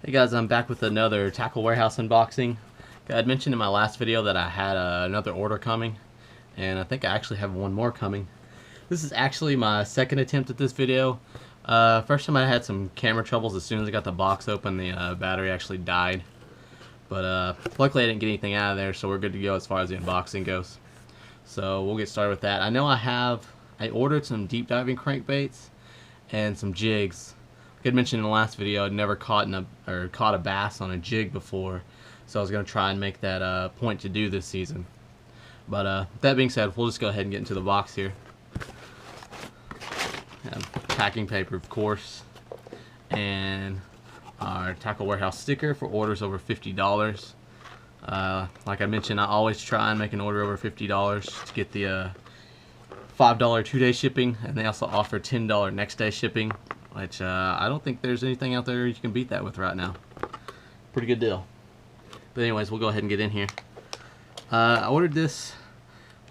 Hey guys, I'm back with another Tackle Warehouse unboxing. I had mentioned in my last video that I had another order coming, and I think I actually have one more coming. This is actually my second attempt at this video. First time I had some camera troubles. As soon as I got the box open, the battery actually died. But luckily I didn't get anything out of there, so we're good to go as far as the unboxing goes. So we'll get started with that. I know I ordered some deep diving crankbaits and some jigs. Like I mentioned in the last video, I'd never caught a bass on a jig before, so I was going to try and make that point to do this season. But that being said, we'll just go ahead and get into the box here. Packing paper, of course, and our Tackle Warehouse sticker for orders over $50. Like I mentioned, I always try and make an order over $50 to get the $5 2-day shipping, and they also offer $10 next day shipping, which I don't think there's anything out there you can beat that with right now. Pretty good deal. But anyways, we'll go ahead and get in here. I ordered this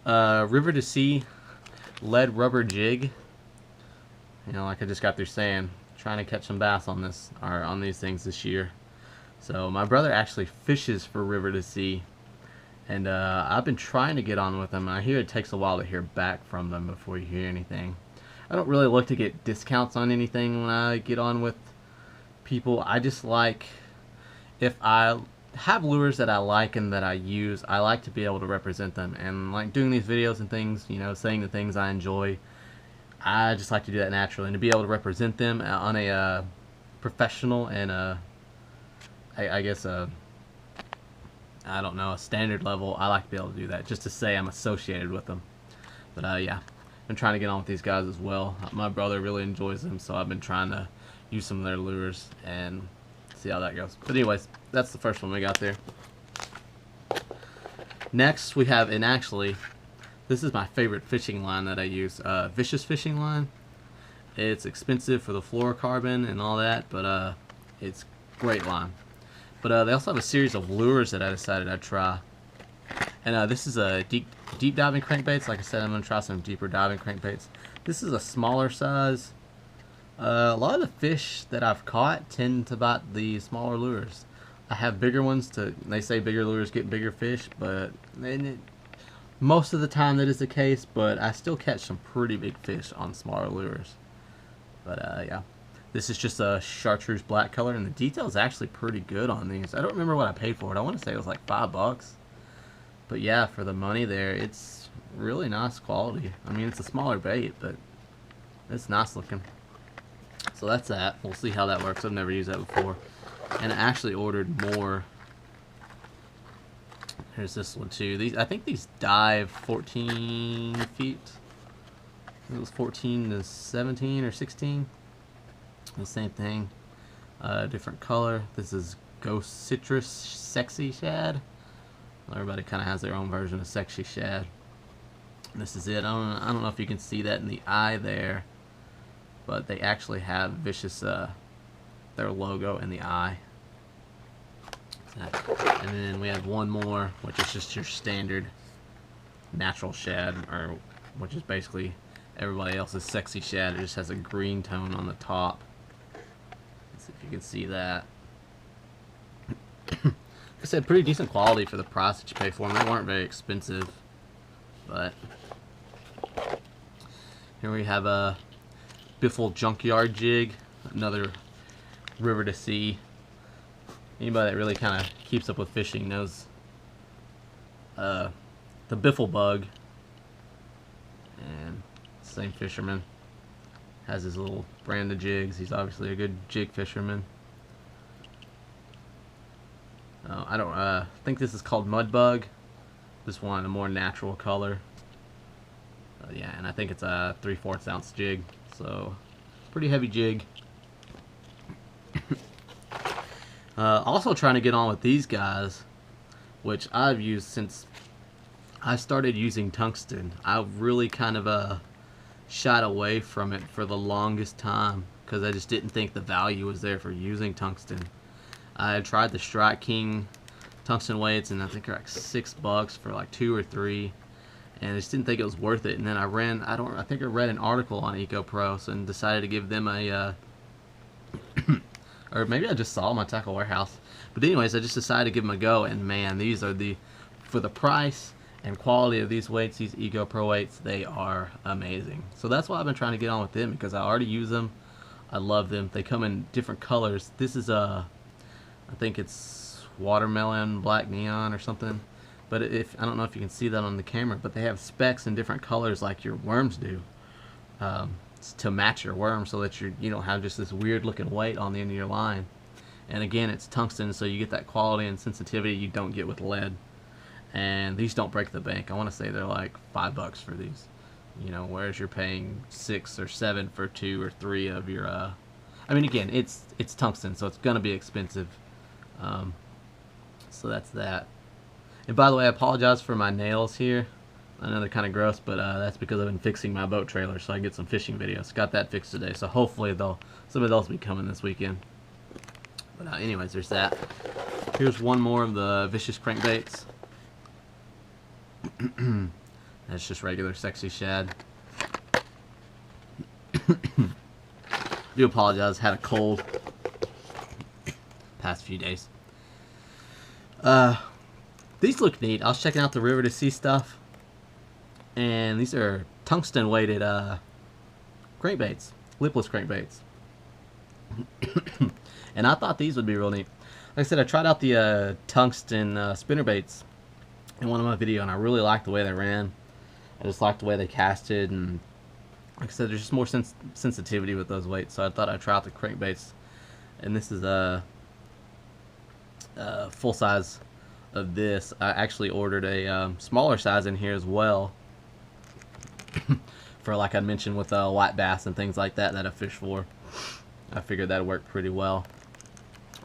River to Sea lead rubber jig. You know, like I just got through saying, trying to catch some bass on this, or on these things this year. So my brother actually fishes for River to Sea, and I've been trying to get on with them. I hear it takes a while to hear back from them before you hear anything. I don't really look to get discounts on anything when I get on with people. I just like, if I have lures that I like and that I use, I like to be able to represent them. And like doing these videos and things, you know, saying the things I enjoy, I just like to do that naturally. And to be able to represent them on a professional and I guess I don't know, a standard level, I like to be able to do that, just to say I'm associated with them. But yeah, I'm trying to get on with these guys as well. My brother really enjoys them, so I've been trying to use some of their lures and see how that goes. But anyways, that's the first one we got there. Next we have, and actually this is my favorite fishing line that I use, Vicious fishing line. It's expensive for the fluorocarbon and all that, but it's great line. But they also have a series of lures that I decided I'd try. And this is a deep diving crankbaits. Like I said, I'm going to try some deeper diving crankbaits. This is a smaller size. A lot of the fish that I've caught tend to bite the smaller lures. I have bigger ones. They say bigger lures get bigger fish, but most of the time that is the case. But I still catch some pretty big fish on smaller lures. But yeah. This is just a chartreuse black color, and the detail is actually pretty good on these. I don't remember what I paid for it. I want to say it was like $5. But yeah, for the money there, it's really nice quality. I mean, it's a smaller bait, but it's nice looking. So that's that. We'll see how that works. I've never used that before. And I actually ordered more. Here's this one too. I think these dive 14 feet. It was 14 to 17 or 16. The same thing, different color. This is Ghost Citrus Sexy Shad. Everybody kind of has their own version of Sexy Shad. This is it. I don't know if you can see that in the eye there, but they actually have Vicious, their logo in the eye. And then we have one more, which is just your standard natural shad, or which is basically everybody else's Sexy Shad. It just has a green tone on the top. Let's see if you can see that. Like I said, pretty decent quality for the price that you pay for them. They weren't very expensive. But here we have a Biffle Junkyard jig, another River to Sea. Anybody that really kind of keeps up with fishing knows the Biffle Bug. And same fisherman has his little brand of jigs. He's obviously a good jig fisherman. I don't think this is called Mud Bug. This one a more natural color. Yeah, and I think it's a 3/4 ounce jig, so pretty heavy jig. Also trying to get on with these guys, which I've used since I started using tungsten. I really kind of shied away from it for the longest time because I just didn't think the value was there for using tungsten. I had tried the Strike King tungsten weights, and I think they're like $6 for like 2 or 3, and I just didn't think it was worth it. And then I think I read an article on EcoPro and decided to give them a or maybe I just saw them at Tackle Warehouse. But anyways, I just decided to give them a go, and man, these are for the price and quality of these weights, these EcoPro weights, they are amazing. So that's why I've been trying to get on with them, because I already use them. I love them. They come in different colors. This is I think it's watermelon, black neon or something. But I don't know if you can see that on the camera, but they have specks in different colors like your worms do, to match your worm, so that you don't have just this weird looking weight on the end of your line. And again, it's tungsten, so you get that quality and sensitivity you don't get with lead. And these don't break the bank. I want to say they're like $5 for these, whereas you're paying 6 or 7 for 2 or 3 of your I mean, again, it's tungsten, so it's gonna be expensive. So that's that. And by the way, I apologize for my nails here. I know they're kind of gross, but that's because I've been fixing my boat trailer so I can get some fishing videos. Got that fixed today, so hopefully some of those will be coming this weekend. But anyways, there's that. Here's one more of the vicious crankbaits. That's just regular sexy shad. Do apologize, had a cold past few days. These look neat. I was checking out the river to see stuff, and these are tungsten weighted crankbaits, lipless crankbaits. And I thought these would be real neat. Like I said, I tried out the tungsten spinnerbaits in one of my videos, and I really liked the way they ran. I just liked the way they casted, and like I said, there's just more sensitivity with those weights, so I thought I'd try out the crankbaits. And this is a full size of this. I actually ordered a smaller size in here as well for, like I mentioned, with white bass and things like that I fish for. I figured that'd work pretty well.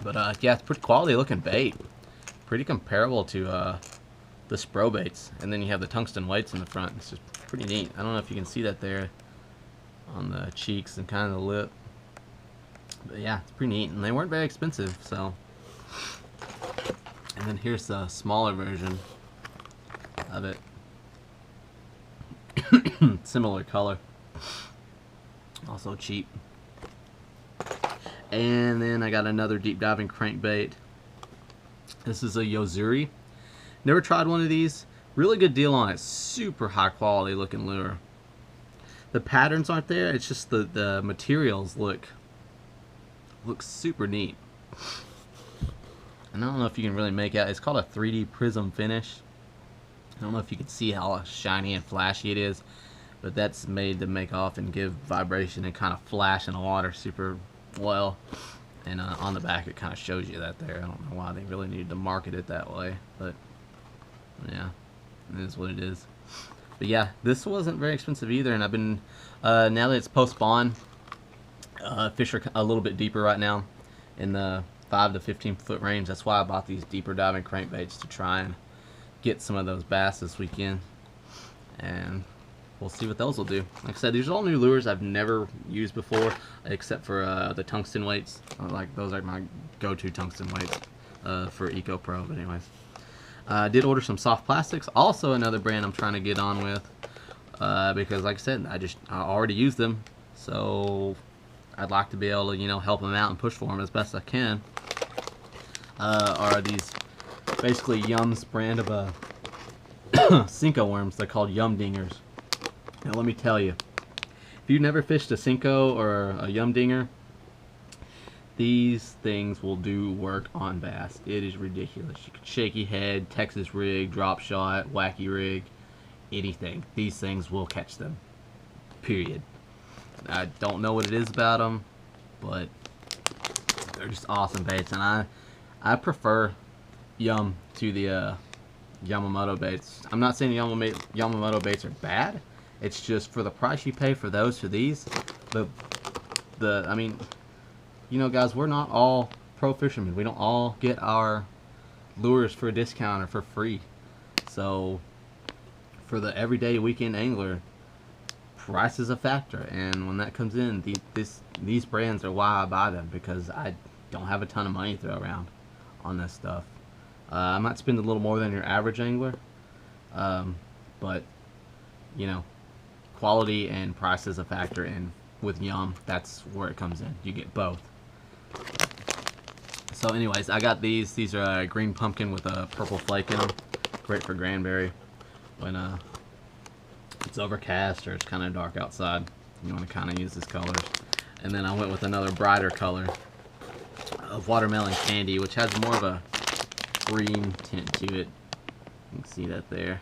But yeah, it's pretty quality looking bait, pretty comparable to the Spro baits. And then you have the tungsten weights in the front. It's just pretty neat. I don't know if you can see that there on the cheeks and kind of the lip, but yeah, it's pretty neat, and they weren't very expensive. So, and then here's the smaller version of it. Similar color, also cheap. And then I got another deep diving crankbait. This is a Yozuri. Never tried one of these. Really good deal on it. Super high quality looking lure. The patterns aren't there. It's just the materials look super neat. And I don't know if you can really make out. It's called a 3D prism finish. I don't know if you can see how shiny and flashy it is, but that's made to make off and give vibration and kind of flash in the water super well. And on the back it kind of shows you that there. I don't know why they really needed to market it that way, but yeah, it is what it is. But yeah, this wasn't very expensive either, and I've been, now that it's post-spawn, fish are a little bit deeper right now in the 5 to 15 foot range. That's why I bought these deeper diving crankbaits, to try and get some of those bass this weekend. And we'll see what those will do. Like I said, these are all new lures I've never used before, except for the tungsten weights. Like, those are my go-to tungsten weights for EcoPro. But anyways, I did order some soft plastics, also another brand I'm trying to get on with, because like I said, I already use them, so I'd like to be able to, help them out and push for them as best I can. Are these basically Yum's brand of Cinco worms? They're called Yum Dingers. Now let me tell you, if you've never fished a Cinco or a Yum Dinger, these things will do work on bass. It is ridiculous. You can shaky head, Texas rig, drop shot, wacky rig, anything. These things will catch them. Period. I don't know what it is about them, but they're just awesome baits, and I prefer Yum to the Yamamoto baits. I'm not saying the Yamamoto baits are bad. It's just for the price you pay for those, for these, I mean, guys, we're not all pro fishermen. We don't all get our lures for a discount or for free. So for the everyday weekend angler, price is a factor, and when that comes in, these brands are why I buy them, because I don't have a ton of money to throw around on this stuff. I might spend a little more than your average angler, but quality and price is a factor, and with Yum, that's where it comes in. You get both. So anyways, I got these. These are green pumpkin with a purple flake in them. Great for cranberry when it's overcast or it's kind of dark outside. You want to kind of use these colors. And then I went with another brighter color of watermelon candy, which has more of a green tint to it. You can see that there.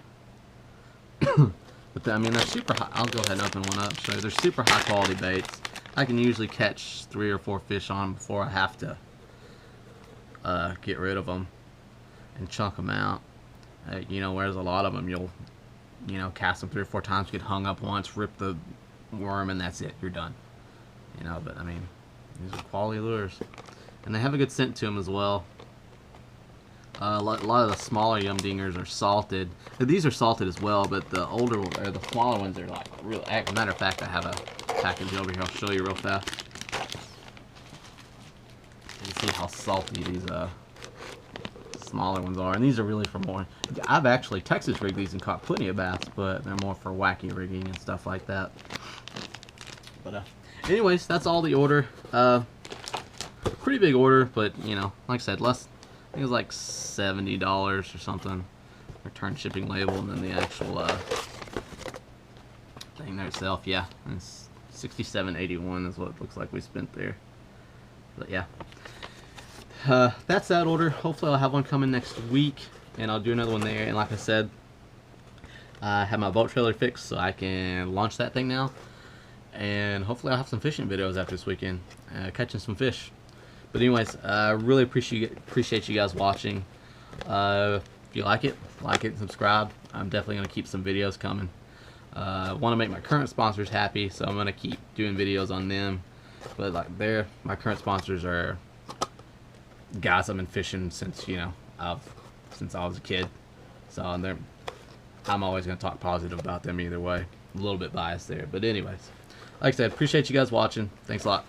But I mean, they're super high. I'll go ahead and open one up. So they're super high quality baits. I can usually catch 3 or 4 fish on them before I have to get rid of them and chunk them out. You know, whereas a lot of them, you'll, you know, cast them 3 or 4 times, get hung up once, rip the worm, and that's it. You're done. You know, but I mean, these are quality lures, and they have a good scent to them as well. A lot of the smaller yum dingers are salted. These are salted as well, but the older or the smaller ones are like real. Matter of fact, I have a package over here. I'll show you real fast. You can see how salty these smaller ones are, and these are really for more. I've actually Texas rigged these and caught plenty of bass, but they're more for wacky rigging and stuff like that. But anyways, that's all the order. Pretty big order, but you know, like I said, less. I think it was like $70 or something. Return shipping label, and then the actual thing there itself. Yeah, it's $67.81 is what it looks like we spent there. But yeah, that's that order. Hopefully I'll have one coming next week, and I'll do another one there. And like I said, I have my boat trailer fixed, so I can launch that thing now. And hopefully I'll have some fishing videos after this weekend, catching some fish. But anyways, I really appreciate you guys watching. If you like it, and subscribe. I'm definitely going to keep some videos coming. I want to make my current sponsors happy, so I'm going to keep doing videos on them. But like my current sponsors are guys I've been fishing since, you know, since I was a kid. So I'm always going to talk positive about them either way. A little bit biased there. But anyways, like I said, appreciate you guys watching. Thanks a lot.